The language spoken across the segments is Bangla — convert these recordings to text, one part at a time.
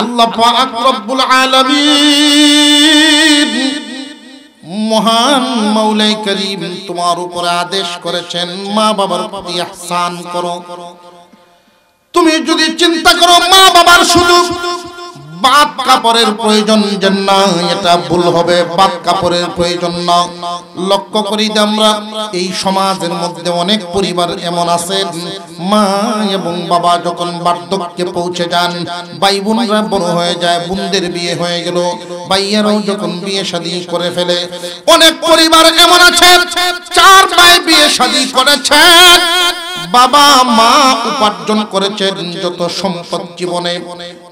আল্লাহ পাক রব্বুল আলামিন মহান মাওলাই করিম তোমার উপরে আদেশ করেছেন মা বাবার প্রতি ইহসান করো। তুমি যদি চিন্তা করো মা বাবার শুধু বাদ কাপড়ের প্রয়োজন না, এটা ভুল হবে। বাদ কাপড়ের প্রয়োজন না। লক্ষ্য করি যে আমরা এই সমাজের মধ্যে অনেক পরিবার এমন আছে, মা এবং বাবা যখন বার্ধক্যে পৌঁছে যান, ভাই বোনরা বড় হয়ে যায়, বোনদের বিয়ে হয়ে গেল, ভাইয়ারাও যখন বিয়ে শাদী করে ফেলে। অনেক পরিবার এমন আছে 4 ভাই বিয়ে শাদী করেছে, বাবা মা উপার্জন করেছেন যত সম্পদ জীবনে,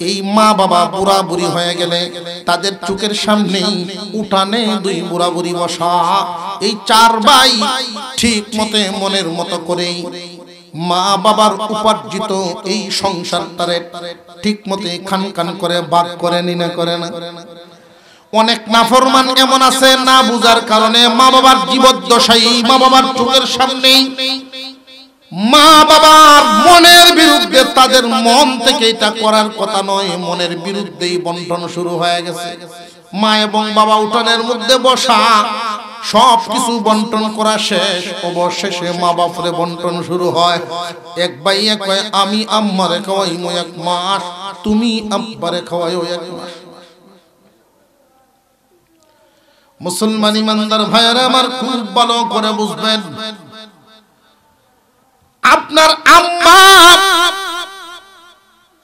এই মা বাবা বুড়া বুড়ি হয়ে গেলে তাদের চোখের সামনেই উঠানে 2 বুড়া বুড়ি বসা। এই 4 ভাই ঠিক মতে মনের মতো করেই মা বাবার উপার্জিত এই সংসারটারে ঠিক মতে খান খান করে ভাগ করে নিনা করে না। অনেক নাফরমান এমন আছে না বুঝার কারণে মা বাবার জীবদ্দশায় মা বাবার চোখের সামনেই মা বাবার মনের বিরুদ্ধে, তাদের মন থেকে এটা করার কথা নয়, মনের বিরুদ্ধেই বন্টন শুরু হয়ে গেছে। মা এবং বাবা উঠানের মধ্যে বসা, সব কিছু বন্টন করা শেষ, অবশেষে মা বাপরে বন্টন শুরু হয়। এক ভাইয়া কয় আমি আম্মারে খাওয়াইমু 1 মাস, তুমি আব্বারে খাওয়াইও 1 মাস। মুসলমান ইমানদার ভাইরা আমার খুব ভালো করে বুঝবেন, আপনার আম্মা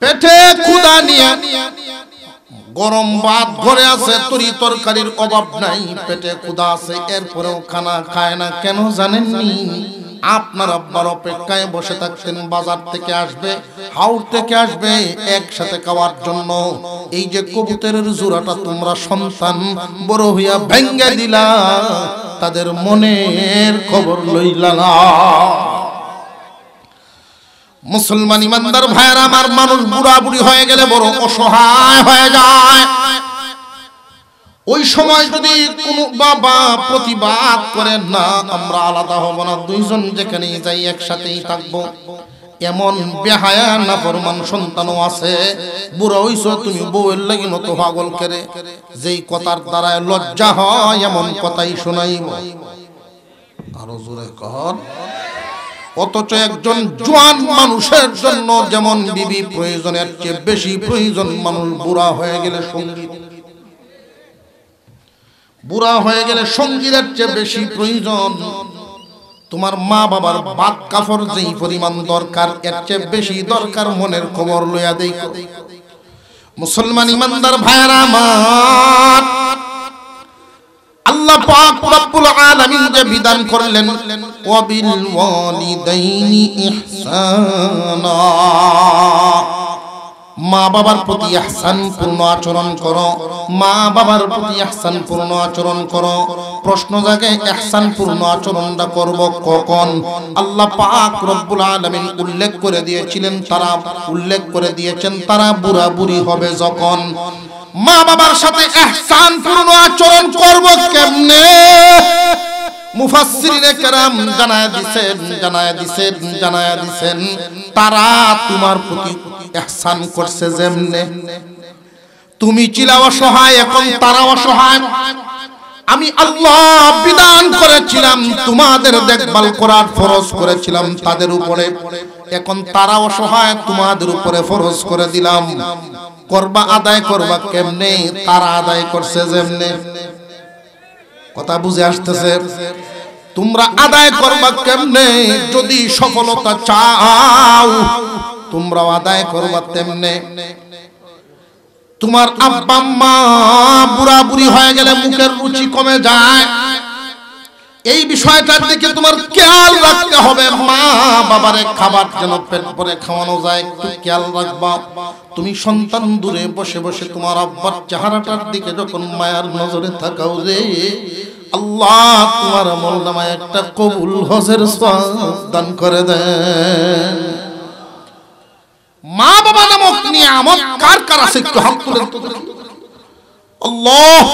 পেটে ক্ষুধা নিয়ে গরম ভাত ঘরে আছে, তরি তরকারির অভাব নাই, পেটে ক্ষুধা আছে, এরপরেও খানা খায় না। কেন জানেননি? আপনার আব্বার অপেক্ষায় বসে থাকতেন, বাজার থেকে আসবে, হাওড় থেকে আসবে একসাথে খাওয়ার জন্য। এই যে কবুতরের জোড়াটা তোমরা সন্তান বড় হইয়া ভেঙ্গে দিলা, তাদের মনের খবর লইলা না। মুসলমান ইমানদার ভাইরা আমার, মানুষ বুড়া বুড়ি হয়ে গেলে বড় অসহায় হয়ে যায়। ওই সময় যদি কোনো বাবা প্রতিবাদ করেন না আমরা আলাদা হব না, 2 জন যেখানেই যাই একসাথেই থাকবো, এমন বেহায়া নাফরমান সন্তানও আছে। বুড়া হইছো তুমি বউয়ের লাগি মতো পাগল করে, যেই কথার দ্বারা লজ্জা হয় এমন কথাই শোনাইব। আরো জোরে কর। অথচ একজন জোয়ান মানুষের জন্য যেমন বিবি প্রয়োজনের চেয়ে বেশি প্রয়োজন মানুষ বুড়া হয়ে গেলে সঙ্গী। বুড়া হয়ে গেলে সঙ্গীদের চেয়ে বেশি প্রয়োজন। তোমার মা বাবার বাদ কাপড় যেই পরিমাণ দরকার, এর চেয়ে বেশি দরকার মনের খবর লইয়া দেই। মুসলমান ইমানদার ভাইরা আমার, আল্লাহ পাক রব্বুল আলামিন যে বিধান করলেন ওয়াবিল ওয়ালিদাইনি ইহসানা, মা বাবার প্রতি ইহসানপূর্ণ আচরণ করো, মা বাবার প্রতি ইহসানপূর্ণ আচরণ করো। প্রশ্ন জাগে ইহসানপূর্ণ আচরণটা করব কখন? আল্লাহ পাক রব্বুল আলামিন উল্লেখ করে দিয়েছেন তারা বুড়া বুড়ি হবে যখন। মা বাবার সাথে ইহসানপূর্ণ আচরণ করব কেমনে? মুফাসসিরিনে কেরাম জানায়া দিছেন তারা তোমার প্রতি ইহসান করছে যেমনে। তুমি ছিলা অসহায়, এখন তারা অসহায়। আমি আল্লাহ বিধান করেছিলাম তোমাদের দেখভাল করার, ফরজ করেছিলাম তাদের উপরে, এখন তারা অসহায়, তোমাদের উপরে ফরজ করে দিলাম। করবা, আদায় করবা কেমনে? তারা আদায় করছে যেমনে। কথা বুঝে আসতেছে? তোমরা আদায় করবা কেমনে? যদি সফলতা চাও তোমরা আদায় করবা তেমনে। তোমার আব্বা মা বুড়া বুড়ি হয়ে গেলে মুখের রুচি কমে যায়, এই বিষয়টার দিকে তোমার খেয়াল রাখতে হবে। মা বাবারে খাবার যেন পেট ভরে খাওয়ানো যায়, একটু খেয়াল রাখবা। তুমি সন্তান দূরে বসে বসে তোমার আব্বার চেহারাটার দিকে যখন মায়ার নজরে তাকাও রে, আল্লাহ তোমার আমলনামায় একটা কবুল হজের সওয়াব দান করে দেন। মা বাবা নামক নিয়ামত কার কার আছে একটু হাত তুলেন তো দেখি। আল্লাহ,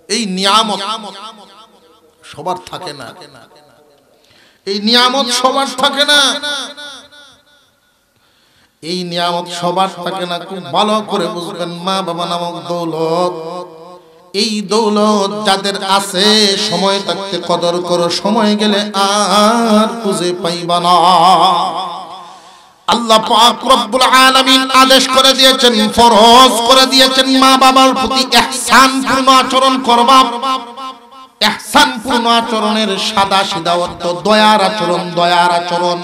এই নিয়ামত সবার থাকে না, এই নিয়ামত সবার থাকে না। এই নিয়ামত সবার থাকে না, খুব ভালো করে বুঝবেন। মা বাবা নামক দৌলত, এই দৌলত যাদের আছে সময় থাকতে কদর করো, সময় গেলে আর খুঁজে পাইবা না। আল্লাহ পাক রব্বুল আলামিন আদেশ করে দিয়েছেন, ফরজ করে দিয়েছেন মা বাবার প্রতি ইহসানপূর্ণ আচরণ করবা। ইহসানপূর্ণ আচরণের সাদা সিধা অর্থ দয়ার আচরণ। দয়ার আচরণ,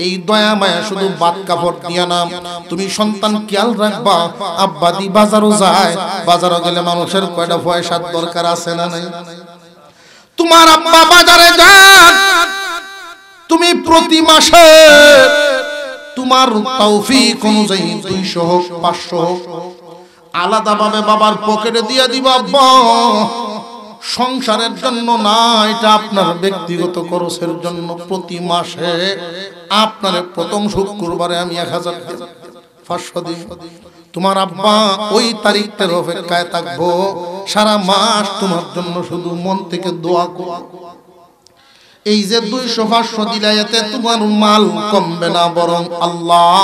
এই দয়া মায়া শুধু বাদ কাপড় দিয়া না। তুমি সন্তান খেয়াল রাখবা, আব্বা দি বাজারও যায়, বাজারও গেলে মানুষের কয়টা পয়সার দরকার আছে না নাই? তোমার আব্বা বাজারে যান, তুমি প্রতি মাসে তোমার তৌফিক অনুযায়ী 200 হোক 500 হোক আলাদাভাবে বাবার পকেটে দিয়ে দিবা। আব্বা সংসারের জন্য না, এটা আপনার ব্যক্তিগত খরচের জন্য। প্রতি মাসে আপনার প্রথম শুক্রবারে আমি 1500 দিন। তোমার আব্বা ওই তারিখটার অপেক্ষায় থাকবো, সারা মাস তোমার জন্য শুধু মন থেকে দোয়া করব। এই যে 200-500 দিলে এতে তোমার মাল কমবে না, বরং আল্লাহ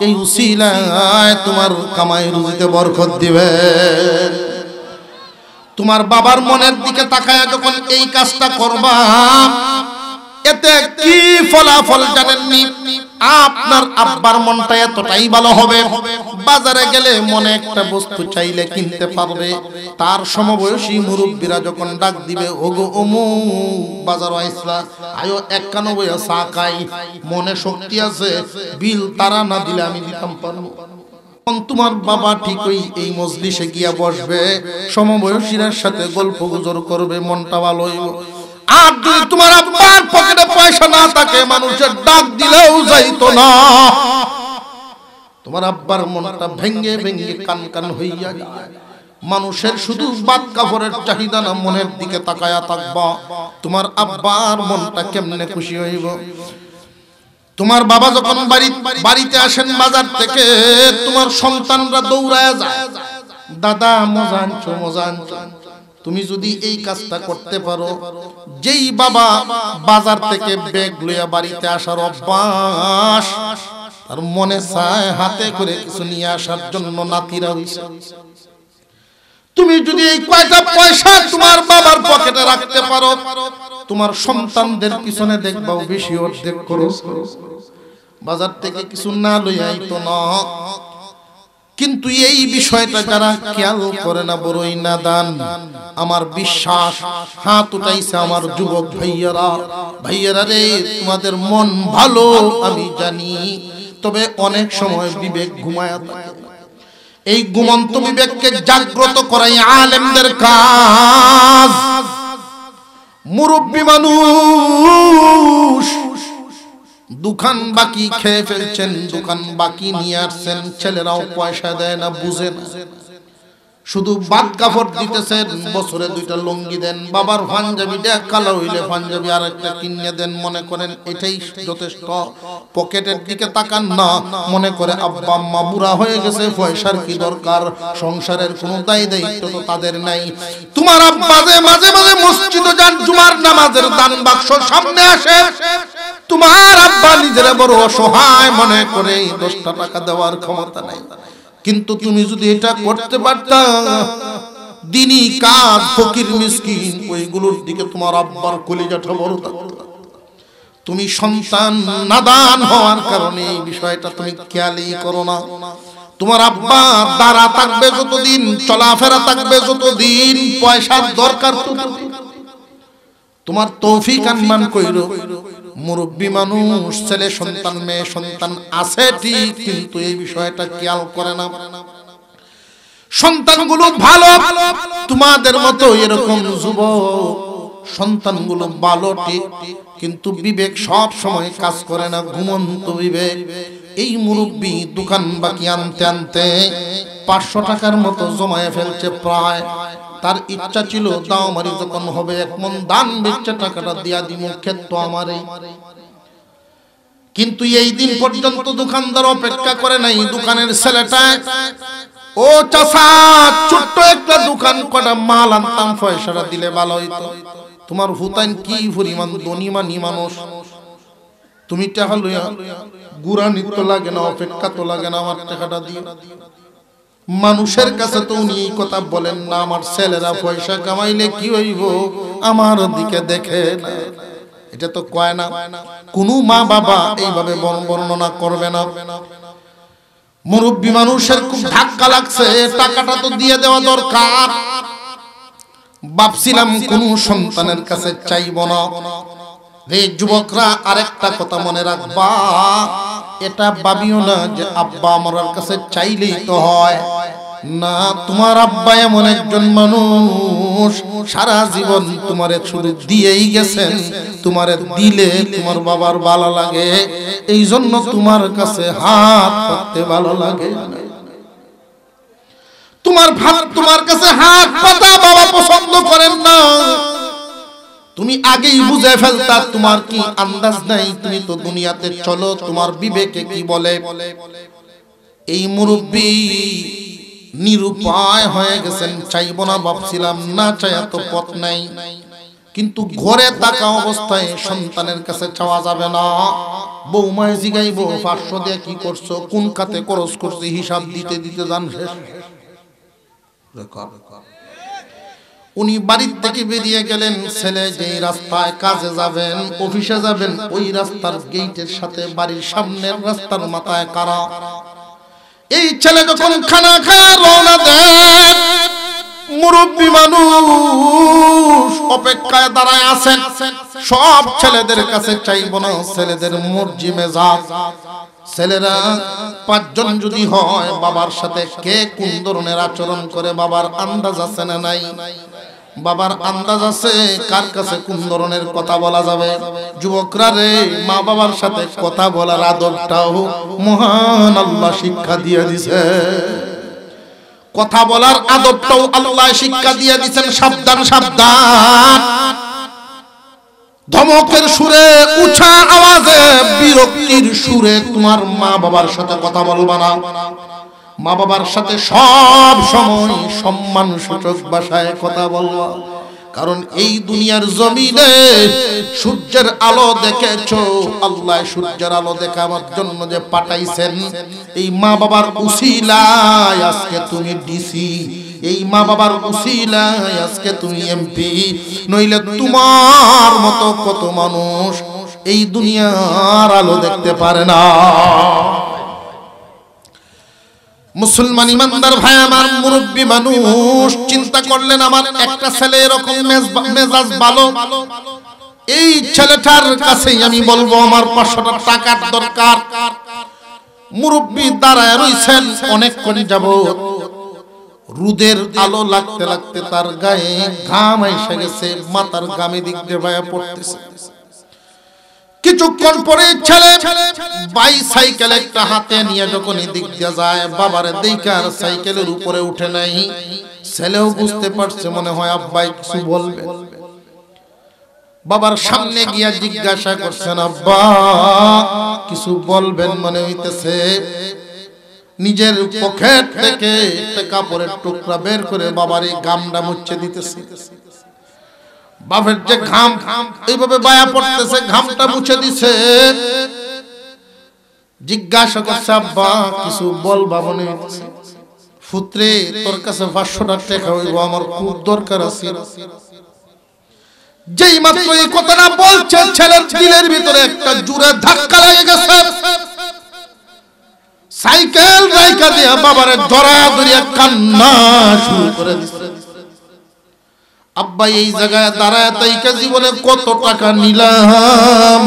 এই উসিলায় তোমার কামাই রুজিতে বরকত দিবে। তোমার বাবার মনের দিকে তাকায় যখন এই কাজটা করবা, এতে কি ফলাফল জানেননি? আপনার আব্বার মনটা এতটাই ভালো হবে, বাজারে গেলে মনে একটা বস্তু চাইলে কিনতে পারবে। তার সমবয়সী মুরব্বীরা যখন ডাক দিবে, ওগো অমুক বাজার আইসলা, আয়ো 91 চা খাই, মনে শক্তি আছে, বিল তারা না দিলে আমি দিতাম পারবো। তোমার বাবা ঠিকই এই মজলিসে গিয়া বসবে, সমবয়সীদের সাথে গল্প গুজর করবে, মনটা ভালো হইব। আর যদি তোমার আব্বার পকেটে পয়সা না থাকে, মানুষের ডাক দিলেও যাইতো না। তোমার আব্বার মনটা ভেঙ্গে ভেঙ্গে কান কান হইয়া, মানুষের শুধু বাদ কাপড়ের চাহিদা না, মনের দিকে তাকায়া থাকবা। তোমার আব্বার মনটা কেমনে খুশি হইব। তোমার বাবা যখন বাড়িতে আসেন বাজার থেকে, তোমার সন্তানরা দৌড়ায় যায়, দাদা মজা আনছো, মজা আনছো। তুমি যদি এই কাজটা করতে পারো, যেই বাবা বাজার থেকে ব্যাগ লইয়া বাড়িতে আসার অভ্যাস, আর মনে চায় হাতে করে কিছু নিয়ে আসার জন্য নাতিরা হইছে। তুমি যদি এই কয়টা পয়সা তোমার বাবার পকেটে রাখতে পারো, তোমার সন্তানদের পিছনে দেখবাও বেশি অর্ধেক খরচ। বাজার থেকে কিছু না লইয়া আইতো না। কিন্তু এই বিষয়টা যারা খেয়াল করে না, বড়ই নাদান। আমার বিশ্বাস, হাত উঠাইছে আমার যুবক ভাইয়ারা রে, তোমাদের মন ভালো আমি জানি, তবে অনেক সময় বিবেক ঘুমায়া থাকে। এই ঘুমন্ত বিবেককে জাগ্রত করাই আলেমদের কাজ। মুরব্বী মানুষ দোকান বাকি খেয়ে ফেলছেন, দোকান বাকি নিয়ে আসছেন, ছেলেরাও পয়সা দেয় না, বুঝে না, শুধু বাদ কাপড় দিতেছেন। বছরে 2টা লুঙ্গি দেন, বাবার পাঞ্জাবিটা কালো হইলে পাঞ্জাবি আর একটা কিনে দেন, মনে করেন এটাই যথেষ্ট। পকেটের দিকে তাকান না, মনে করে আব্বা আম্মা বুড়া হয়ে গেছে, পয়সার কি দরকার, সংসারের কোনো দায় দায়িত্ব তো তাদের নাই। তোমার আব্বা যে মাঝে মাঝে মসজিদে যান, জুমার নামাজের দান বাক্স সামনে আসে, তোমার আব্বা নিজের বড় অসহায় মনে করে 10টা টাকা দেওয়ার ক্ষমতা নাই। কিন্তু তুমি যদি এটা করতে পারতা, দিনী কাজ, ফকির মিসকিন, ওইগুলোর দিকে তোমার আব্বার কলিজাটা বড় থাকতো। তুমি সন্তান নাদান হওয়ার কারণে এই বিষয়টা তুমি খেয়ালই করো না। তোমার আব্বা দাঁড়া থাকবে যতদিন, চলাফেরা থাকবে যতদিন, পয়সার দরকার ততদিন। তোমার তৌফিক আনমান কইরো। মুরব্বী মানুষ, ছেলে সন্তান মেয়ে সন্তান আছে ঠিক, কিন্তু এই বিষয়টা খেয়াল করে না। সন্তানগুলো ভালো, তোমাদের মতো এরকম যুবক সন্তানগুলো ভালো ঠিক, কিন্তু বিবেক সব সময় কাজ করে না, ঘুমন্ত বিবেক। এই মুরব্বী দোকান বাকি আনতে আনতে 500 টাকার মতো জমায়ে ফেলছে প্রায়। তার ইচ্ছা ছিল দাও আমারই যখন হবে 1 মণ দান বেচে টাকাটা দিয়া দিমু, ক্ষেত্র আমারই। কিন্তু এই দিন পর্যন্ত দোকানদার অপেক্ষা করে নাই। দোকানের ছেলেটা, ও চাচা ছোট্ট একটা দোকান, কটা মাল আনতাম, পয়সাটা দিলে ভালো হইতো। তোমার হুতাইন কি পরিমাণ ধনী মানি মানুষ, তুমি টাকা লইয়া গুড়া নিত্য লাগে না, অপেক্ষা তো লাগে না আমার টাকাটা দিয়ে। মানুষের কাছে তো উনি এই কথা বলেন না, আমার ছেলেরা পয়সা কামাইলে কি হইব আমার দিকে দেখে না, এটা তো কয় না। কোনো মা বাবা এইভাবে বর্ণনা করবে না। মুরব্বী মানুষের খুব ধাক্কা লাগছে, টাকাটা তো দিয়ে দেওয়া দরকার। ভাবছিলাম কোন সন্তানের কাছে চাইব না। রে যুবকরা, আরেকটা কথা মনে রাখবা, এটা ভাবিও না যে আব্বা আমার কাছে চাইলেই তো হয় না। তোমার আব্বা এমন একজন মানুষ সারা জীবন তোমারে শুধু দিয়েই গেছেন, তোমারে দিলে তোমার বাবার ভালো লাগে, এই জন্য তোমার কাছে হাত পাততে ভালো লাগে। তোমার কাছে হাত পাতা বাবা পছন্দ করেন না। তুমি আগেই বুঝে ফেলতা, তোমার কি আন্দাজ নাই? তুমি তো দুনিয়াতে চলো, তোমার বিবেকে কি বলে? এই মুরব্বী নিরুপায় হয়ে গেছেন, চাইব না ভাবছিলাম, না চাইয়া তো পথ নাই। কিন্তু ঘরে থাকা অবস্থায় সন্তানের কাছে চাওয়া যাবে না। বৌমায় জিগাইব 500 দিয়ে কি করছো, কোন খাতে খরচ করছে, হিসাব দিতে দিতে জান শেষ। উনি বাড়ির থেকে বেরিয়ে গেলেন, ছেলে যেই রাস্তায় কাজে যাবেন, অফিসে যাবেন, ওই রাস্তার গেটের সাথে বাড়ির সামনের রাস্তার মাথায় কারা। এই ছেলে যখন খানা খায় রওনা দেন, মুরব্বী মানুষ অপেক্ষায় দাঁড়ায় আছেন। সব ছেলেদের কাছে চাইব না, ছেলেদের মর্জি মেজাজ। ছেলেরা 5 জন যদি হয়, বাবার সাথে কে কোন ধরনের আচরণ করে বাবার আন্দাজ আছে না নাই? বাবার আন্দাজ আছে কার কাছে কোন ধরনের কথা বলা যাবে। যুবকরা রে, মা বাবার সাথে কথা বলার আদবটাও মহান আল্লাহ শিক্ষা দিয়ে দিছে। কথা বলার আদবটাও আল্লাহ শিক্ষা দিয়ে দিয়েছেন। সাবধান সাবধান, ধমকের সুরে, উঁচা আওয়াজে, বিরক্তির সুরে তোমার মা বাবার সাথে কথা বলবা না। মা বাবার সাথে সব সময় সম্মান সূচক ভাষায় কথা বলবা। কারণ এই দুনিয়ার জমিনে সূর্যের আলো দেখেছো, আল্লাহ সূর্যের আলো দেখাবার জন্য যে পাঠাইছেন, এই মা বাবার উসিলায় আজকে তুমি ডিসি, এই মা বাবার উসিলায় আজকে তুমি এমপি। নইলে তোমার মতো কত মানুষ এই দুনিয়ার আলো দেখতে পারে না। মুসলমান ইমানদার ভাই আমার, মুরব্বী মানুষ চিন্তা করলেন, আমার একটা ছেলে এরকম মেজাজ ভালো, এই ছেলেটার কাছেই আমি বলবো আমার 500 টাকার দরকার। মুরব্বী দাঁড়ায় রইছেন অনেকক্ষণ যাবত। রোদের আলো লাগতে লাগতে তার গায়ে ঘাম এসে গেছে, মাথার ঘামে দিক দিয়ে ভায়া পড়তেছে। কিছুক্ষণ পরে ছেলে বাইসাইকেল একটা হাতে নিয়ে যখন এদিক দিয়ে যায়, বাবারে দেখে আর সাইকেলের উপরে উঠে নাই। ছেলেও বুঝতে পারছে মনে হয় আব্বাই কিছু বলবে। বাবার সামনে গিয়া জিজ্ঞাসা করছেন, আব্বা কিছু বলবেন মনে হইতেছে। নিজের পকেট থেকে একটা কাপড়ের টুকরা বের করে বাবার এই গামটা মুছে দিতেছে। বাপের যে ঘাম এইভাবে বায়া পড়তেছে, ঘামটা মুছে দিছে। জিজ্ঞাসা করছে, আব্বা কিছু বলবা মনে হইতেছে? পুত্রে, তোর কাছে 500 টাকা হইব, আমার খুব দরকার আছে। যেই মাত্র এই কথাটা বলছে, ছেলের দিলের ভিতরে একটা জোরে ধাক্কা লেগে গেছে। সাইকেল রাইকা দিয়া বাবারে ধরা ধরিয়া কান্না শুরু করে দিছে। আব্বা এই জায়গায় দাঁড়ায় তাইকা জীবনে কত টাকা নিলাম,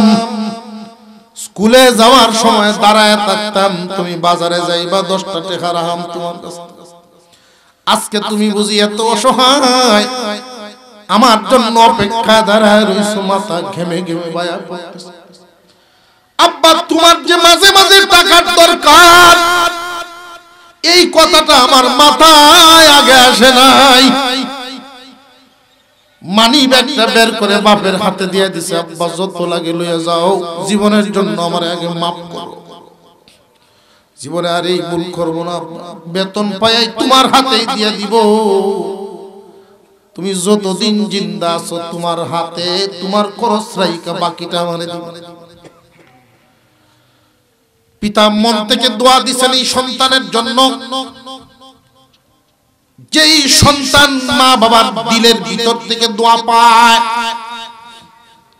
স্কুলে যাওয়ার সময় দাঁড়ায় থাকতাম, তুমি বাজারে যাইবা 10টা টাকা রাহাম তোমার কাছে। আজকে তুমি বুঝি এত অসহায়, আমার জন্য অপেক্ষা দাঁড়ায় রইছো, মাথা ঘেমে ঘেমে বায়া পড়তেছে। আব্বা তোমার যে মাঝে মাঝে টাকার দরকার, এই কথাটা আমার মাথায় আগে আসে নাই। মানি ব্যাগটা বের করে বাপের হাতে দিয়ে দিছে, আব্বা যত লাগে লইয়া যাও, জীবনের জন্য আমার আগে মাফ করো, জীবনে আর এই ভুল করবো না। বেতন পাই তোমার হাতেই দিয়ে দিব, তুমি যতদিন জিন্দা আছো তোমার হাতে, তোমার খরচ রাইকা বাকিটা আমারে দিব। পিতা মন থেকে দোয়া দিছেন এই সন্তানের জন্য। যেই সন্তান মা বাবার দিলের ভিতর থেকে দোয়া পায়,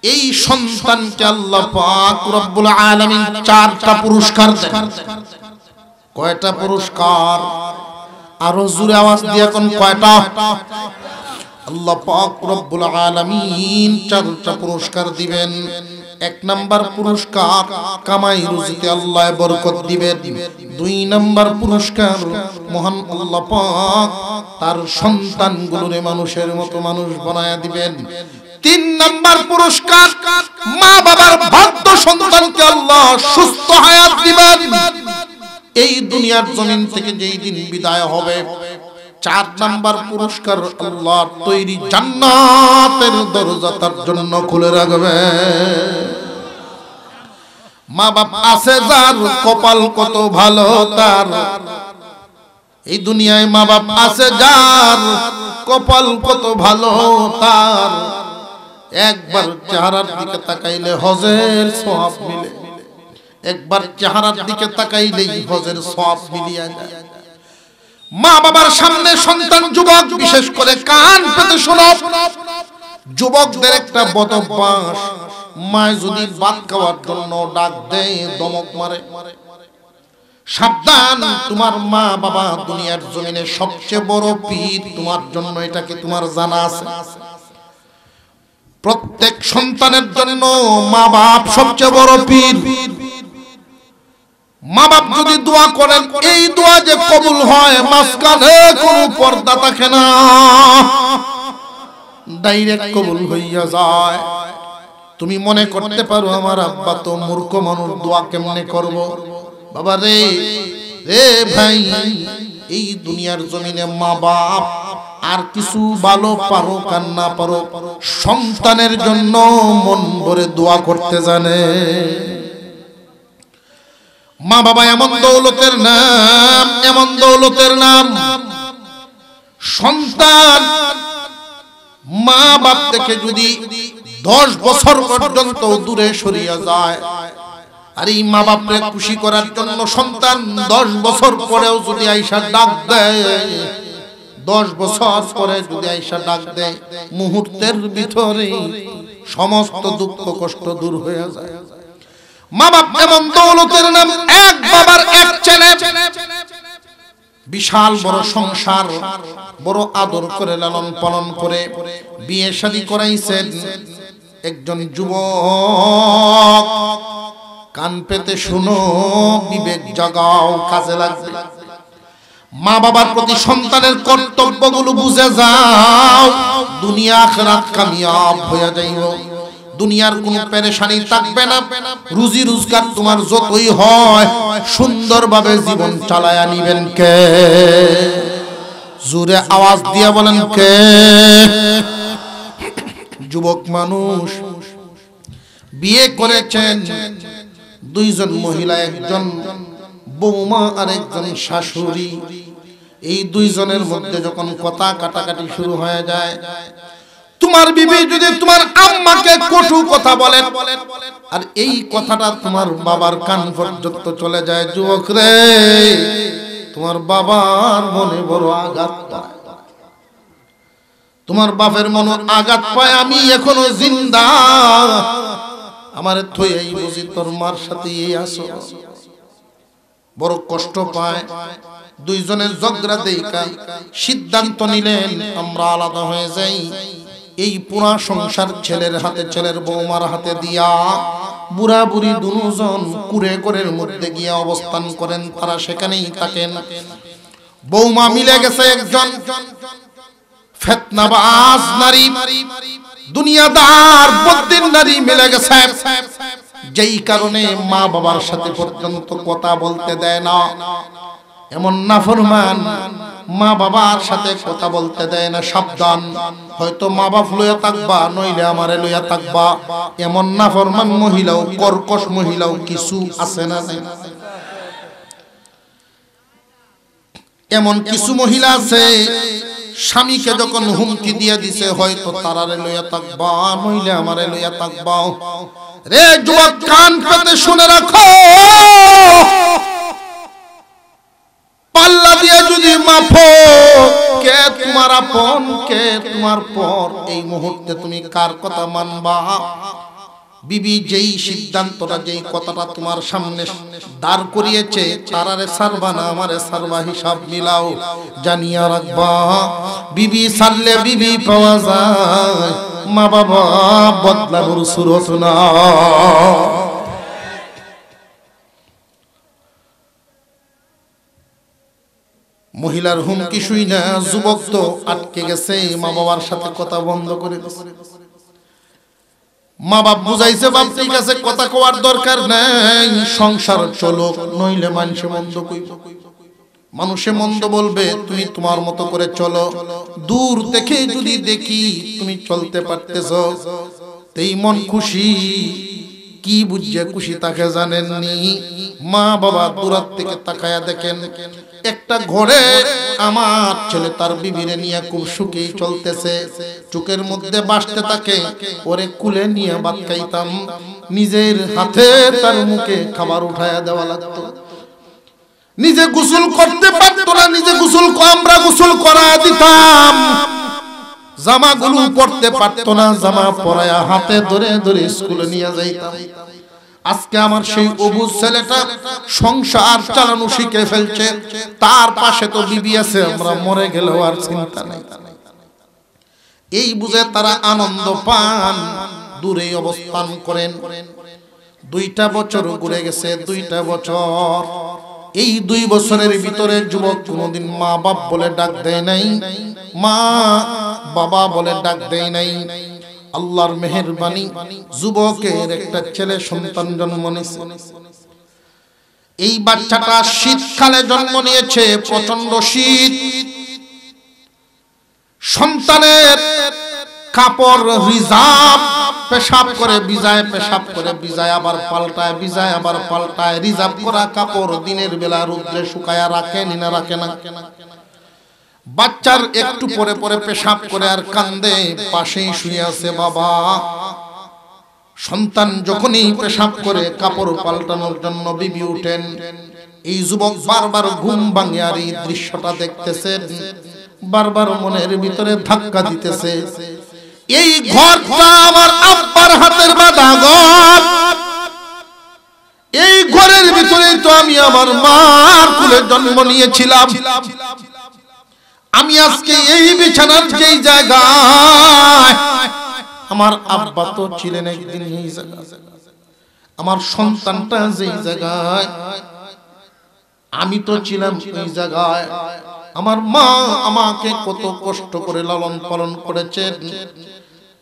এই সন্তানকে আল্লাহ পাক রব্বুল আলামিন 4টা পুরস্কার দেন। কয়টা পুরস্কার? আরো জোরে আওয়াজ দিয়ে কোন কয়টা? আল্লাহ পাক রব্বুল আলামিন 4টা পুরস্কার দিবেন। 1 নাম্বার পুরস্কার, কামাই রুজিতে আল্লাহ বরকত দিবেন। 2 নাম্বার পুরস্কার, মহান আল্লাহ পাক তার সন্তানগুলোরে মানুষের মতো মানুষ বানায়া দিবেন। 3 নাম্বার পুরস্কার, মা বাবার বাধ্য সন্তানকে আল্লাহ সুস্থ হায়াত দিবেন এই দুনিয়ার জমিন থেকে যেই দিন বিদায় হবে। 4 নাম্বার পুরস্কার, আল্লাহর তৈরি জান্নাতের দরজা তার জন্য খুলে রাখবে। মা বাপ আছে যার কপাল কত ভালো তার, এই দুনিয়ায় মা বাপ আছে যার কপাল কত ভালো তার। একবার চেহারার দিকে তাকাইলে হজের সওয়াব মিলে, একবার চেহারার দিকে তাকাইলেই হজের সওয়াব মিলিয়া যায়। মা বাবার সামনে সন্তান যুবক, বিশেষ করে কান পেতে শোনো, যুবকদের একটা বদ অভ্যাস, মা যদি ভাত খাওয়ার জন্য ডাক দেয় দমক মারে। সাবধান, তোমার মা বাবা দুনিয়ার জমিনে সবচেয়ে বড় পীর তোমার জন্য, এটা কি তোমার জানা আছে? প্রত্যেক সন্তানের জন্য মা বাপ সবচেয়ে বড় পীর। মা বাপ যদি দোয়া করেন, এই দোয়া যে কবুল হয়, মাঝখানে কোনো পর্দা থাকে না, ডাইরেক্ট কবুল হইয়া যায়। তুমি মনে করতে পারো আমার আব্বা তো মূর্খ মানুষ, দোয়া কেমনে করব? বাবা রে রে ভাই, এই দুনিয়ার জমিনে মা বাপ আর কিছু ভালো পারো কার না পারো, সন্তানের জন্য মন ভরে দোয়া করতে জানে। মা বাবা এমন দৌলতের নাম, এমন দৌলতের নাম, সন্তান মা বাপ থেকে যদি 10 বছর পর্যন্ত দূরে সরিয়া যায়, আর এই মা বাপকে খুশি করার জন্য সন্তান 10 বছর পরেও যদি আইসা ডাক দেয়, 10 বছর পরে যদি আইসা ডাক দেয়, মুহূর্তের ভিতরে সমস্ত দুঃখ কষ্ট দূর হয়ে যায়। মা বাপ এমন দৌলতের নাম, এক বাবার এক ছেলে, বিশাল বড় সংসার, বড় আদর করে লালন পালন করে বিয়ে শাদী করাইছেন। একজন যুবক, কান পেতে শুনো, বিবেক জাগাও, কাজে লাগবে। মা বাবার প্রতি সন্তানের কর্তব্যগুলো বুঝে যাও, দুনিয়া আখিরাত কামিয়াব হয়ে যাইও। দুনিয়ার কোনো পেরেশানি থাকবে না। রুজি রোজগার তোমার যতই হয়, সুন্দরভাবে জীবন চালায়া নিবেন কে? জোরে আওয়াজ দিয়া বলেন কে? যুবক মানুষ বিয়ে করেছেন, 2 জন মহিলা, একজন বৌমা আর একজন শাশুড়ি। এই 2 জনের মধ্যে যখন কথা কাটাকাটি শুরু হয়ে যায়, তোমার বিবি যদি তোমার আম্মাকে কটু কথা বলেন, আর এই কথাটা তোমার বাবার কান পর্যন্ত চলে যায়, যুবক রে, তোমার বাবার মনে বড় আঘাত পায়। তোমার বাপের মনে আঘাত পায়, আমি এখনো জিন্দা, আমার থই বুঝি তোর মার সাথে আসো। বড় কষ্ট পায়। 2 জনের ঝগড়া দেখা সিদ্ধান্ত নিলেন, আমরা আলাদা হয়ে যাই। এই পুরা সংসার ছেলের হাতে, ছেলের বৌমার হাতে দিয়া বুড়া বুড়ি 2 জন কুড়ে ঘরের মধ্যে গিয়ে অবস্থান করেন। তারা সেখানেই থাকেন। বৌমা মিলে গেছে একজন ফিতনাবাজ নারী, দুনিয়াদার বদ্দিন নারী মিলে গেছে, যেই কারণে মা বাবার সাথে পর্যন্ত কথা বলতে দেয় না। এমন নাফরমান, মা বাবার সাথে কথা বলতে দেয় না। সাবধান, হয়তো মা বাপ লইয়া থাকবা, নইলে আমারে লইয়া থাকবা। এমন নাফরমান মহিলাও, কর্কশ মহিলাও কিছু আছে না? এমন কিছু মহিলা আছে, স্বামীকে যখন হুমকি দিয়ে দিছে, হয়তো তারারে লইয়া থাকবা, নইলে আমারে লইয়া থাকবা। রে যুবক, কান পেতে শুনে রাখো, পাল্লা দিয়ে যদি মাপো কে তোমার আপন কে তোমার পর, এই মুহূর্তে তুমি কার কথা মানবা? বিবি যেই সিদ্ধান্তটা, যেই কথাটা তোমার সামনে দাঁড় করিয়েছে, তারারে সারবা না আমারে সারবা, হিসাব মিলাও। জানিয়া রাখবা, বিবি সারলে বিবি পাওয়া যায়, মা বাবা বদলানোর সুরত না। মহিলার হুমকি শুই না যুবক তো আটকে গেছে, মা বাবার সাথে কথা বন্ধ করে দিয়েছে। মা বাপ বুঝাইছে, বাপ ঠিক আছে, কথা কোয়ার দরকার নাই, সংসার চলো, নইলে মানুষে মন্দ কইব, মানুষে মন্দ বলবে, তুমি তোমার মতো করে চলো। দূর থেকে যদি দেখি তুমি চলতে পারতেছো, তেই মন খুশি, কি বুঝছে খুশি তাকে জানেননি। মা বাবা দূরাত থেকে তাকায়া দেখেন, একটা ঘরে আমার ছেলে তার বিবিরে নিয়ে খুব সুখেই চলতেছে, চোখের মধ্যে বাসতে থাকে, ওরে কুলে নিয়ে ভাত খাইতাম, নিজের হাতে তার মুখে খাবার উঠায়া দেওয়া লাগতো, নিজে গোসল করতে পারতো না, নিজে গোসল আমরা গোসল করা দিতাম, জামাগুলো পরতে পারতো না, জামা পরায়া হাতে ধরে ধরে স্কুলে নিয়ে যাইতাম। আজকে আমার সেই অবুঝ ছেলেটা সংসার চালানো শিখে ফেলছে, তার পাশে তো বিবি আছে, আমরা মরে গেলেও আর চিন্তা নেই। এই বুঝে তারা আনন্দ পান, দূরে অবস্থান করেন। 2টা বছর ঘুরে গেছে, 2টা বছর। এই 2 বছরের ভিতরে যুবক কোনোদিন মা বাপ বলে ডাক দেয় নাই, মা বাবা বলে ডাক দেয় নাই। আল্লাহর মেহেরবানি, যুবকের একটা ছেলে সন্তান জন্ম নিয়েছে। এই বাচ্চাটা শীতকালে জন্ম নিয়েছে, প্রচন্ড শীত। সন্তানের কাপড় রিজার্ভ, পেশাব করে ভিজায়, পেশাব করে ভিজায় আবার পাল্টায়, ভিজায় আবার পাল্টায়। রিজার্ভ করা কাপড় দিনের বেলা রোদ্রে শুকায়া রাখে না রাখে না। বাচ্চার একটু পরে পরে পেশাব করে আর কান্দে, পাশেই শুয়ে আছে বাবা। সন্তান যখনই পেশাব করে কাপড় পাল্টানোর জন্য বিবি উঠেন, এই যুবক বারবার ঘুম ভাঙে আর এই দৃশ্যটা দেখতেছেন, বারবার মনের ভিতরে ধাক্কা দিতেছে, এই ঘরটা আমার আব্বার হাতের বাঁধা ঘর, এই ঘরের ভিতরে তো আমি আমার মার কোলে জন্ম নিয়েছিলাম, আমি আজকে এই বিছানার যেই জায়গায়, আমার আব্বা তো ছিলেন একদিন এই জায়গায়, আমার সন্তানটা যেই জায়গায়, আমি তো ছিলাম এই জায়গায়। আমার মা আমাকে কত কষ্ট করে লালন পালন করেছেন,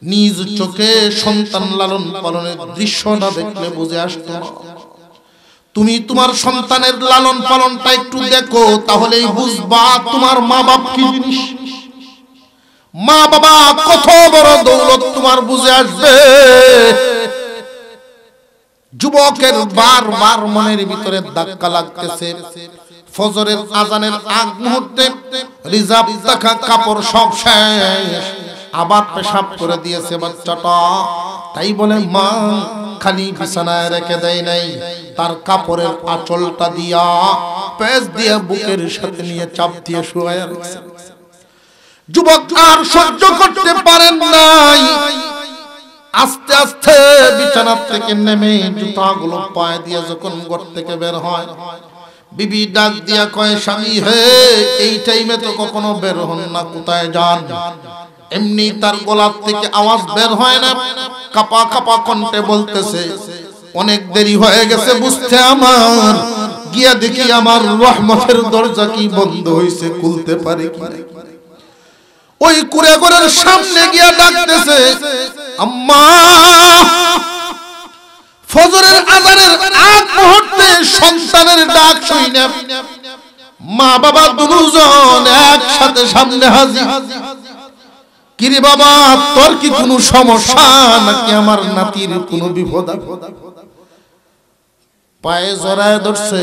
নিজ চোখে সন্তান লালন পালনের দৃশ্যটা দেখলে বুঝে আসতো। তুমি তোমার সন্তানের লালন পালনটা একটু দেখো, তাহলেই বুঝবা তোমার মা বাপ কি জিনিস, মা বাবা কত বড় দৌলত তোমার বুঝে আসবে। যুবকের বারবার মনের ভিতরে ধাক্কা লাগতেছে। ফজরের আজানের আগ মুহূর্তে রিজার্ভ রাখা কাপড় সব শেষ, আবার পেশাব করে দিয়েছে বাচ্চাটা। তাই বলে মা খালি বিছানায় রেখে দেয় নাই, তার কাপড়ের আঁচলটা দিয়া পেঁচ দিয়ে বুকের সাথে নিয়ে চাপ দিয়ে শুয়ে রাখছে। যুবক আর সহ্য করতে পারেন নাই, আস্তে আস্তে বিছানা থেকে নেমে জুতাগুলো পায়ে দিয়ে যখন ঘর থেকে বের হয়, বিবি ডাক দিয়া কয়, স্বামী হে, এই টাইমে তো কখনো বের হন না, কোথায় যান? এমনি তার গলার থেকে আওয়াজ বের হয় না, কাপা কাপা কণ্ঠে বলতেছে, অনেক দেরি হয়ে গেছে বুঝতে আমার, গিয়া দেখি আমার রহমতের দরজা কি বন্ধ হইছে, খুলতে পারে কি। ওই কুড়ে ঘরের সামনে গিয়া ডাকতেছে, আম্মা। ফজরের আজানের আগ মুহূর্তে সন্তানের ডাক শুনে মা বাবা দুজন একসাথে সামনে হাজির। কিরে বাবা, তোর কি কোনো সমস্যা নাকি আমার নাতির কোনো বিপদ? পায়ে জড়ায় ধরছে।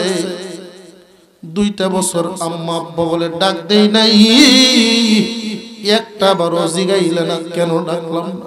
2টা বছর আম্মা আব্বা বলে ডাক দেই নাই, একটা বারো জিগাইলে না কেন ডাকলাম না।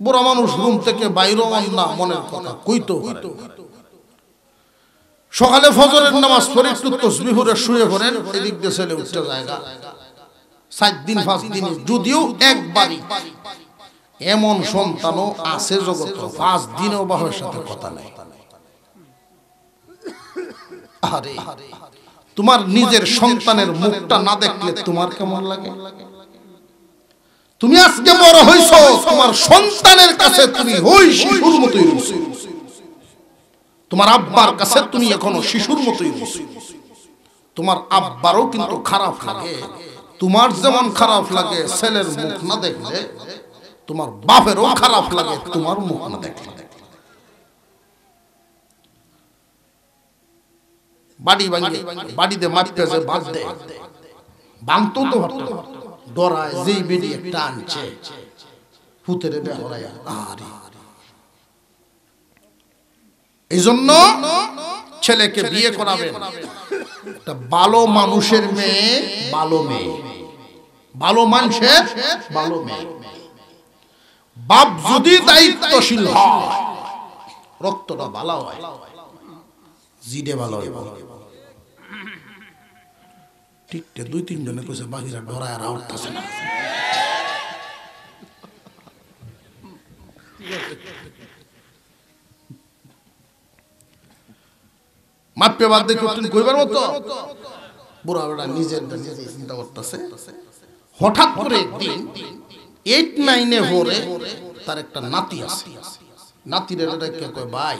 বুড়া মানুষ রুম থেকে বাইরে না মনের কথা কইতো সকালে ফজরের নামাজ পড়ে একটু তাসবিহ পড়ে শুয়ে পড়েন, এদিক দিয়ে ছেলে উঠতে জায়গা 7 দিন 5 দিনে যদিও একবারই এমন সন্তানও আছে জগতে 5 দিনেও বাবার সাথে কথা নাই। আরে তোমার নিজের সন্তানের মুখটা না দেখলে তোমার কেমন লাগে? তুমি আজকে বড় হইছো, তোমার সন্তানের কাছে তুমি ওই শিশুর মতোই রইছো। তোমার আব্বার কাছে তুমি এখনো শিশুর মতোই রইছো। তোমার আব্বারও কিন্তু খারাপ লাগে, তোমার যেমন খারাপ লাগে ছেলের মুখ না দেখলে, তোমার বাপেরও খারাপ লাগে তোমার মুখ না দেখলে। বাড়ি ভাঙে বাড়িতে মারতে যে বাদ দেয়, ভাঙতো তো ডরায় যেই বেড়ি একটা আনছে ফুতেরে বেহরায়া। আরে এই জন্য ছেলেকে বিয়ে করাবেন একটা ভালো মানুষের মেয়ে, ভালো মেয়ে, ভালো মানুষের ভালো মেয়ে। বাপ যদি দায়িত্বশীল হয়, রক্তটা ভালো হয়, জিডে ভালো হয়। ঠিক 2-3 জনে কইছে বাকিরা ডরায় আর উঠতেছে না। মাপে বাদ দেখো তুমি কইবার মতো বুড়া বুড়া নিজের চিন্তা করতেছে। হঠাৎ করে একদিন 8-9 এ পড়ে তার একটা নাতি আছে। নাতিরে ডেকে কয়, ভাই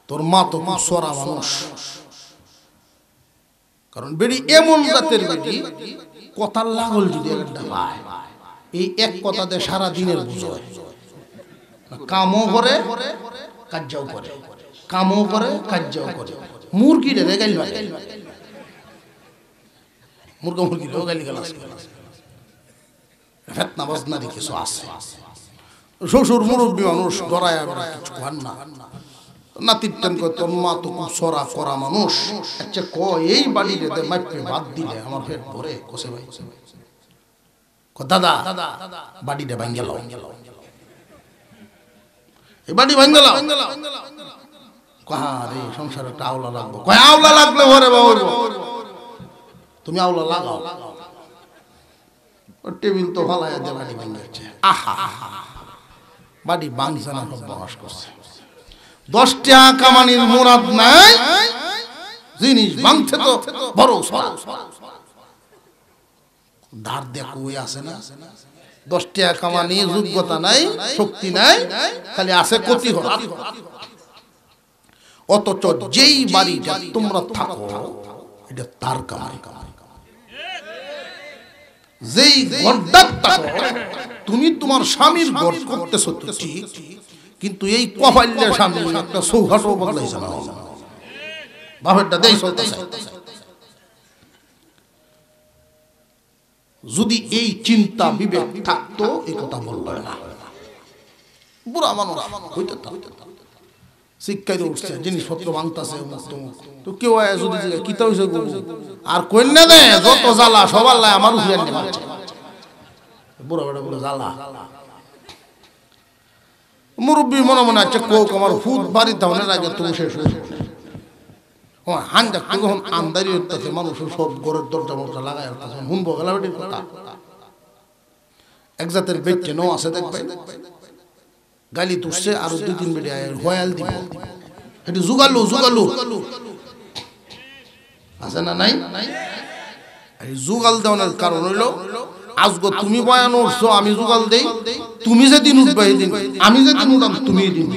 তোর মা তো খুব সরা মানুষ। কারণ বেড়ি এমন জাতের বেড়ি কথার লাগল যদি একটা ভাই, এই এক কথাতে সারা দিনের বুঝায়। কামও করে কাজও করে, কামও করে কাজও করে। মুরগিরে গাইল ভাই, মুরগিরেও গালি গালাজ করে। ফেতনা বজনারি কিছু আছে। শ্বশুর মুরব্বী মানুষ ডরায় কিছু খান না। নাতির টান কয়, তোর মা তো খুব সরা করা মানুষ। আচ্ছা ক এই বাড়িতে মাইপে বাদ দিলে আমার পেট ভরে? কোসে ভাই দাদা বাড়িটা ভাঙ গেল, এই বাড়ি ভাঙ গেল। কারে সংসারে একটা আওলা লাগবো। কয় আওলা লাগলে ভরে বাবা, তুমি আওলা লাগাও। টেবিল তো ফালাইয়া দিয়ে বাড়ি ভাঙ যাচ্ছে। আহা বাড়ি ভাঙছে না, বহাস করছে। 10 টাকা কামানির মুরাদ নাই, জিনিস ভাঙছে তো বড় ধার দিয়ে কই আছে না। 10 টাকা কামানি যোগ্যতা নাই, শক্তি নাই, খালি আছে ক্ষতি হয়। অথচ যেই বাড়িটা তোমরা থাকো এটা তার কামাই। যেই ঘরটা থাকো তুমি তোমার স্বামীর ঘর করতেছো ঠিক, কিন্তু এই কপাইলে স্বামী একটা সৌঘাটও বদলাইছে না, বাপেরটা দেই চলতেছে। যদি এই চিন্তা বিবেক থাকতো এই কথা বলল না। বুড়া মানুষ হইতে শিক্ষায় উঠছে, জিনিসপত্র ভাঙতেছে, তো কেউ যদি কিতা হয়েছে আর কন্যা দেয় যত জ্বালা সবার লাই আমার উঠিয়ে বুড়া বেড়া বলে জ্বালা। মুরব্বী মনে মনে আছে কোক আমার ফুট বাড়িতে হওয়ার আগে তুমি শেষ হয়েছে। হান দেখতে যখন আমদারি হইতেছে, মানুষ সব ঘরের দরজা মরজা লাগাই শুনবো গেলাবেটির কথা। এক জাতের বেটে নো আছে দেখবে, গালি তুসছে আর 2-3 বেটে হয়াল দিব, এটি জুগালু জুগালু আছে না নাই? এই জুগাল দেওয়ার কারণ হইল আজগো তুমি বয়ান উঠছো, আমি জুগাল দেই, তুমি যেদিন উঠবে এই দিন, আমি যেদিন উঠাম তুমি এই দিন।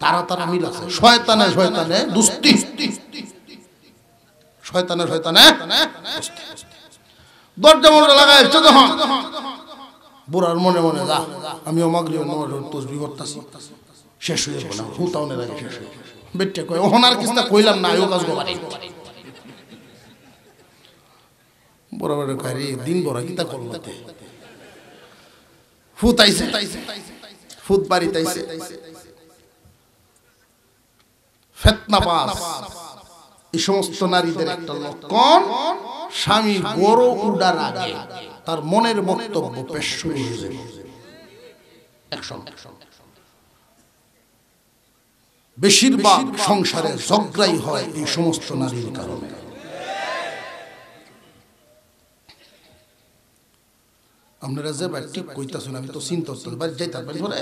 তারা তারা মিল আছে। শয়তানে শয়তানে দুস্তি, শয়তানে শয়তানে দরজা মরজা লাগাই যখন বুড়ার মনে মনে যা আমিও মাগরিব নামাজের তাসবিহ করতেছি, শেষ হয়ে যাবে না হুতাউনের আগে শেষ হয়ে যাবে। বেটে কয় ওহনার কিস্তা কইলাম না আইও কাজ গোবারে। বড় বড় কয় রে দিন বড় কিতা করলতে ফুত আইছে, ফুত বাড়িতে আইছে, ফিতনাবাজ। এই সমস্ত নারীদের একটা লক্ষণ, স্বামী গরু উড়ার আগে তার মনের বক্তব্য পেশ শুরু হয়ে যাবে। বেশিরভাগ সংসারে ঝগড়াই হয় এই সমস্ত নারীর কারণে। আপনারা যে ভাই ঠিক কইতাছেন, আমি তো চিন্তা করতে বাড়ি যাইতাম বাড়ি ধরে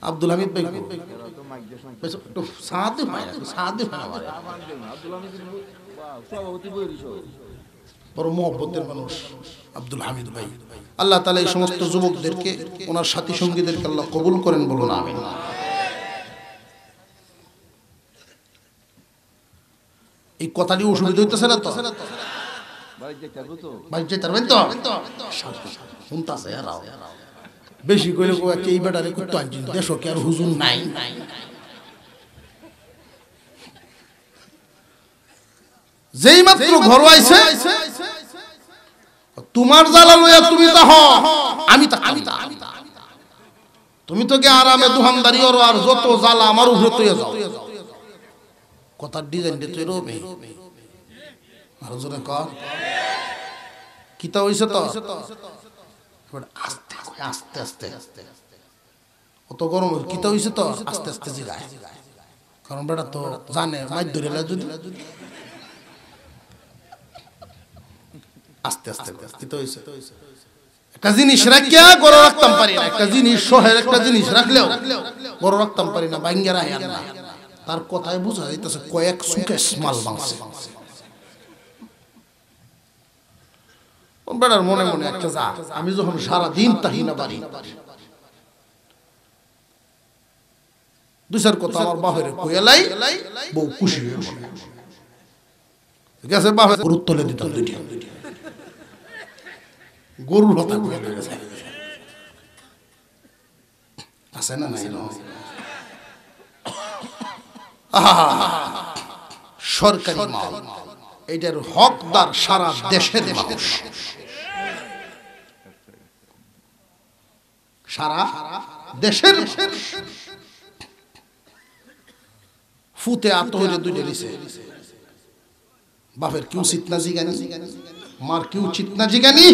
আব্দুল হামিদ ভাই সাথে পায় না, সাথে পায় না, বড় মহব্বতের মানুষ আব্দুল হামিদ ভাই। আল্লাহ তাআলা এই সমস্ত যুবকদেরকে, ওনার সাথী সঙ্গীদেরকে আল্লাহ কবুল করেন, বলুন আমিন। এই কথাটি অসুবিধা হইতেছে না তো? বেশি কইলে এই বেটারে করতে আনছেন দেশও কি আর হুজুর নাই? যেই মাত্র ঘর আইছে তোমার জ্বালা লইয়া তুমি তা হ, আমি তা তুমি তো কে আরামে দোকানদারি করো, আর যত জ্বালা আমার উপরে তৈয়া যাও। কথার ডিজাইন দিয়ে তৈরি হবে আরো জোরে কর। কিতা হইছে তো আস্তে আস্তে আস্তে আস্তে অত গরম কিতা হইছে তো আস্তে আস্তে জিগায়, কারণ বেটা তো জানে মাইর ধরে যদি আস্তে আস্তে কিতা হইছে। একটা জিনিস রাখিয়া গরো রাখতাম পারি না, একটা জিনিস শহরের একটা জিনিস রাখলেও গরো রাখতাম পারি না, ভাঙ্গা রাখি না। তার কথায় বুঝা যাইতেছে কয়েক সুকেশ মাল ভাঙছে। বেটার মনে মনে একটা যা, আমি যখন সারাদিন তাহি না বাড়ি, দুই চার কথা আমার বাপের কইলাই বউ খুশি হয়ে গেছে। বাপের গরুর তলে দিত দুইটা, গরুর কথা আছে না নাই? সরকারি মাল, এইটার হকদার সারা দেশের মানুষ, সারা দেশের ফুতে আত হইলে দুইটা দিছে। বাপের কি উচিত না জিগানি, মার কি উচিত না জিগানি,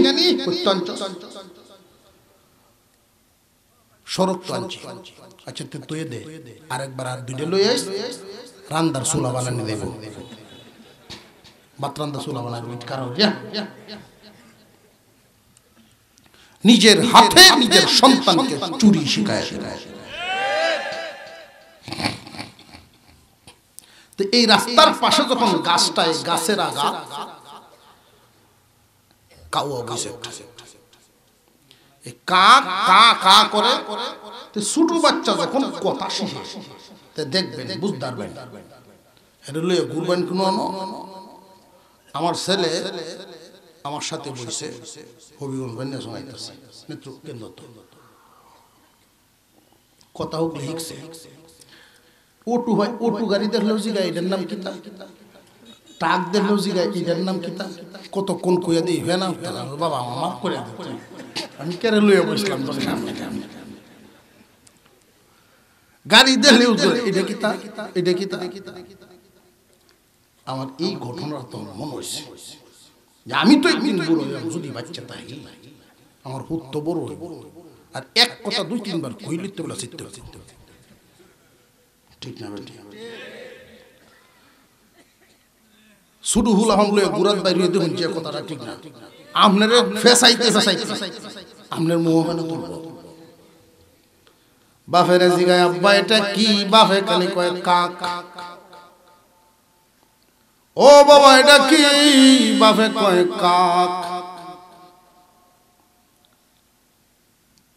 সড়ক তো আনছি। আচ্ছা তুই দে, আরেকবার আর দুইটা লই আইস, রান্দার চুলা বানানি দেব, ভাত রান্দার চুলা বানানি কারণ নিজের হাতে নিজের সন্তানকে চুরি শিখায়। তো এই রাস্তার পাশে যখন গাছটায় গাছের আগা কাউয়া বসে কা কা কা করে, ছোট বাচ্চা যখন কথা শিখে দেখবেন বুঝতে পারবেন এটা লইয়া ঘুরবেন কোনো। আমার ছেলে আমার সাথে বসে হবিগঞ্জ বান্যা শোনাইতেছে নেত্র কেন্দ্র, কথা হোক লিখছে। ওটু হয়, ওটু গাড়ি দেখলেও জিগা এটার নাম কিতা, ট্রাক দেখলেও জিগা এটার নাম কিতা, কতক্ষণ কইয়া দিই হয় না বাবা আমার মাফ করে দিতে, আমি কেড়ে লইয়া বসলাম গাড়ি দেখলেও এটা কিতা, এটা কিতা। আমার এই ঘটনার তো মনে হয়েছে যে আমি তো একদিন বড় হইলাম, যদি বাচ্চা তাই আমার হুত তো বড় হইব, আর এক কথা দুই তিনবার কইলে তো বলা চিত্তে ঠিক না বেটি? শুধু হুলা হামলে গুরাত বাইরে দেখুন যে কথাটা ঠিক না, আপনার ফেসাইতে আপনার মোহ মানে তুলব। বাফের জিগায় আব্বা এটা কি, বাফে খালি কয় কাক। ও বাবা এটা কি, বাফে কয় কাক।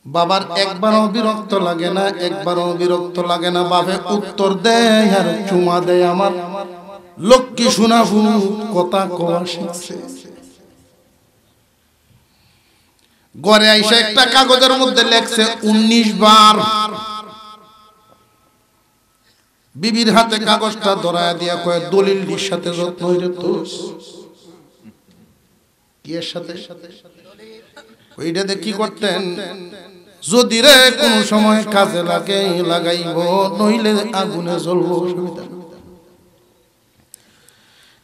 বাবার একবারও বিরক্ত লাগে না, একবারও বিরক্ত লাগে না। বাপে উত্তর দেয় আর চুমা দেয়। আমার লক্ষ্মী শোনাবু কথা কওয়া শিখছে। ঘরে আইসা একটা কাগজের মধ্যে লেখছে 19 বার। বিবির হাতে কাগজটা ধরায় দিয়া কয় দলিলটির সাথে যত্ন হইরে তো কি এর সাথে ওইটাতে কি করতেন, যদি রে কোন সময় কাজে লাগে লাগাইব, নইলে আগুনে জ্বলবো।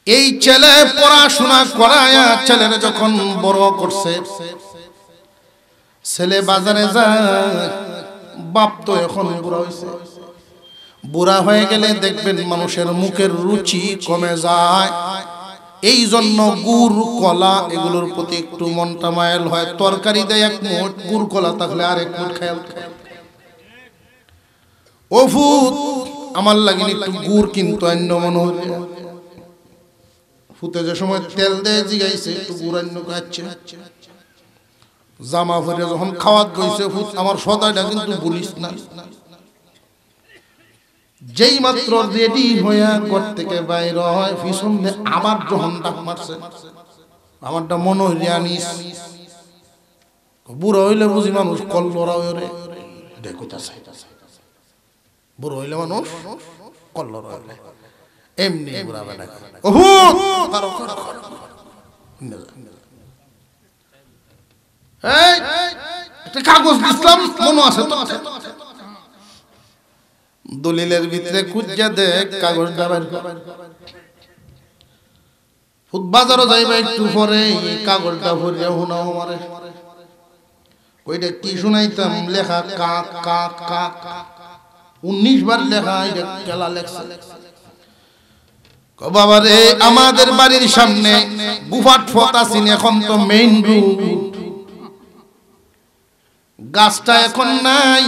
এই ছেলে পড়াশোনা করায়া ছেলের যখন বড় করছে, ছেলে বাজারে যায়, বাপ তো এখন বুড়া হয়েছে। বুড়া হয়ে গেলে দেখবেন মানুষের মুখের রুচি কমে যায়। এই জন্য গুড় কলা এগুলোর প্রতি একটু মনটা মায়াল হয়। তরকারি দেয় এক মুঠ, গুড় কলা থাকলে আর এক মুঠ খেয়াল। ও ফুত আমার লাগেনি একটু গুড় কিন্তু অন্য মনে হলে ফুতে যে সময় তেল দেয় জিগাইছে একটু গুড় অন্য খাচ্ছে। জামা পরে যখন খাওয়াত গইছে ফুত আমার সদাইটা কিন্তু বলিস না। যেই মাত্র রেডি হইয়া ঘর থেকে বাইর হয় পিছন দিয়ে আবার যখন ডাক মারছে, আমারটা মনে হইলে আনিস। বুড়ো হইলে বুঝি মানুষ কল লড়া হয়ে দেখুতাছে। বুড়ো হইলে মানুষ কল লড়া হইলে এমনি বুড়া বেটা কাগজ দিলাম মনে আছে তো? দলিলের ভিতরে খুঁজা দেখ কাগজ দাবার বাজারও যাইবা একটু পরে কাগজটা ভরিয়া শোনাও আমারে। ওইটা কি শুনাইতাম? লেখা কাক কাক কাক 19 বার লেখা। এটা কেলা লেখছে। বাবা রে আমাদের বাড়ির সামনে গুফাট ফত আছেন, এখন তো মেইন রোড। গাছটা এখন নাই।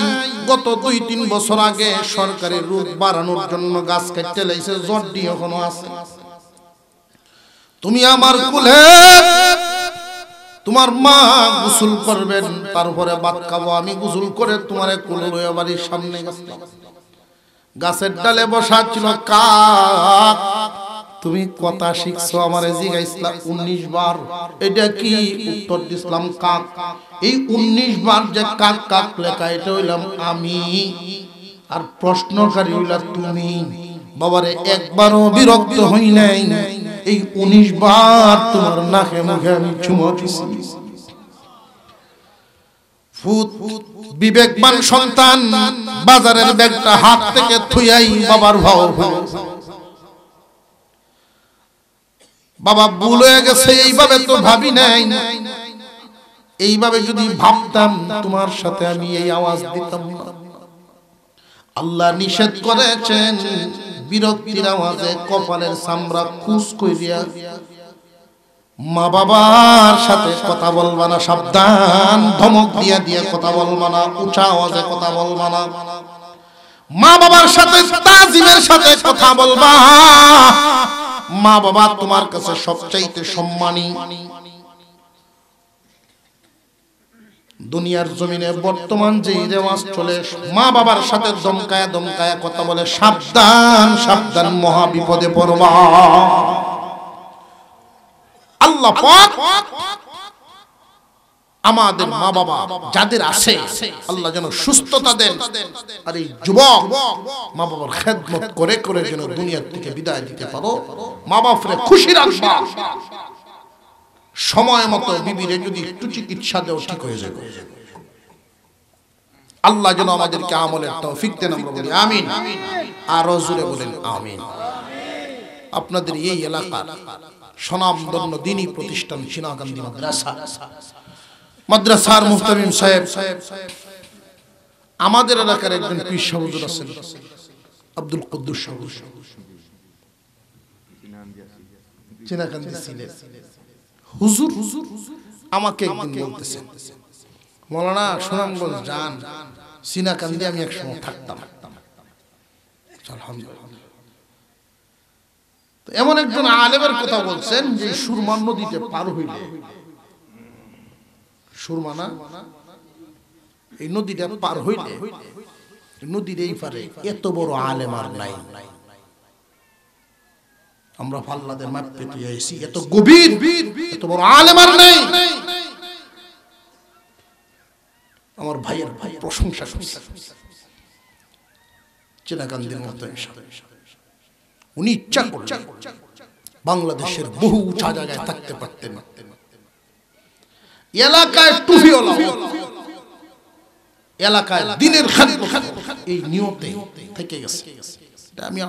গত 2-3 বছর আগে সরকারি রোড বাড়ানোর জন্য গাছ কেটে লাইছে, জড্ডি এখনো আছে। তুমি আমার কোলে, তোমার মা গোসল করবেন, তারপরে ভাত খাবো। আমি গোসল করে তোমারে কোলে লইয়া বাড়ির সামনে গেছিলাম। গাছের ডালে বসা ছিল কাক। তুমি কথা শিখছো আমারে জিগাইছিলা 19 বার। এটা কি? উত্তর দিছিলাম কাক। এই 19 বার যে কাক কাক লেখা এটা হইলাম আমি, আর প্রশ্নকারী হইলা তুমি। বাবারে একবারও বিরক্ত হই নাই। এই 19 বার তোমার নাকে মুখে আমি চুমো দিছি। ফুত বিবেকবান সন্তান বাজারের ব্যাগটা হাত থেকে থুইয়াই বাবার ভাও হলো। বাবা ভুল হয়ে গেছে, এইভাবে তো ভাবি নাই। এইভাবে যদি ভাবতাম তোমার সাথে আমি এই আওয়াজ দিতাম না। আল্লাহ নিষেধ করেছেন বিরক্তির আওয়াজে কপালের চামড়া কুচ কইরা মা বাবার সাথে কথা বলবা না, সাবধান। ধমক দিয়া দিয়ে কথা বলবা না, উঁচা আওয়াজে কথা বলবা না। মা বাবার সাথে তাজিমের সাথে কথা বলবা। মা বাবা তোমার কাছে সবচাইতে সম্মানী। দুনিয়ার জমিনে বর্তমান যে রেওয়াজ চলে, মা বাবার সাথে দমকায়া দমকায়া কথা বলে, সাবধান সাবধান, মহা বিপদে পড়বা। আল্লাহ পাক আমাদের মা বাবা যাদের আছে আল্লাহ যেন সুস্থতা দেন। আর এই যুবক মা বাবার খেদমত করে করে যেন দুনিয়া থেকে বিদায় দিতে পারো। মা বাপরে খুশি রাখবা। সময় মতো বিবিরে যদি একটু চিকিৎসা দেও ঠিক হয়ে যাবে। আল্লাহ যেন আমাদেরকে আমলের তৌফিক দেন, আমরা বলি আমিন। আর জোরে বলেন আমিন। আপনাদের এই এলাকার স্বনামধন্য দ্বীনী প্রতিষ্ঠান সিনাকান্দি মাদ্রাসার মুহতামিম সাহেব, আমাদের এলাকার একজন পীর সাহেব হুজুর আছেন আব্দুল কুদ্দুস সাহেব, সিনাকান্দি ছিলেন। হুজুর আমাকে একদিন বলতেছেন, মাওলানা সুনামগঞ্জ যান, সিনাকান্দি আমি একসময় থাকতাম। আলহামদুলিল্লাহ। এমন একজন আলেমের কথা বলছেন যে সুরমা নদীতে পার হইলে, সুরমা না এই নদীটা পার হইলে নদীর এই পারে এত বড় আলেম আর নাই। আমরা পাল্লাতে মাপ পেতে আইছি, এত গভীর এত বড় আলেম আর নাই। আমার ভাইয়ের ভাই প্রশংসা করছে চিনাকান্দির মতো। উনি ইচ্ছা করলেন বাংলাদেশের বহু উঁচা জায়গায় থাকতে পারতেন। এলাকায় টুপিওয়ালা, এলাকায় দিনের খেদমত, এই নিয়তে থেকে গেছে। আমি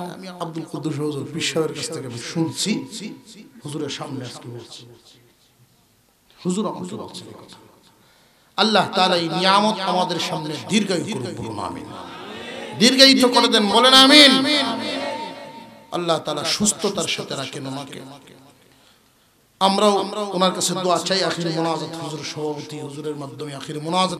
আব্দুল কুদ্দুস হুজুর পীর কাছ থেকে শুনছি, হুজুরের সামনে আজকে বলছি। হুজুর আমাকে বলছেন এই কথা। আল্লাহ তাআলা এই নিয়ামত আমাদের সামনে দীর্ঘায়ু করুন, বলুন আমিন। দীর্ঘায়িত করে দেন, বলেন আমিন। আল্লাহ তাআলা সুস্থতার সাথে রাখেন ওনাকে। আমরাও ওনার কাছে দোয়া চাই। আখির মুনাজাত হুজুর সভাপতি হুজুরের মাধ্যমে আখির মুনাজাত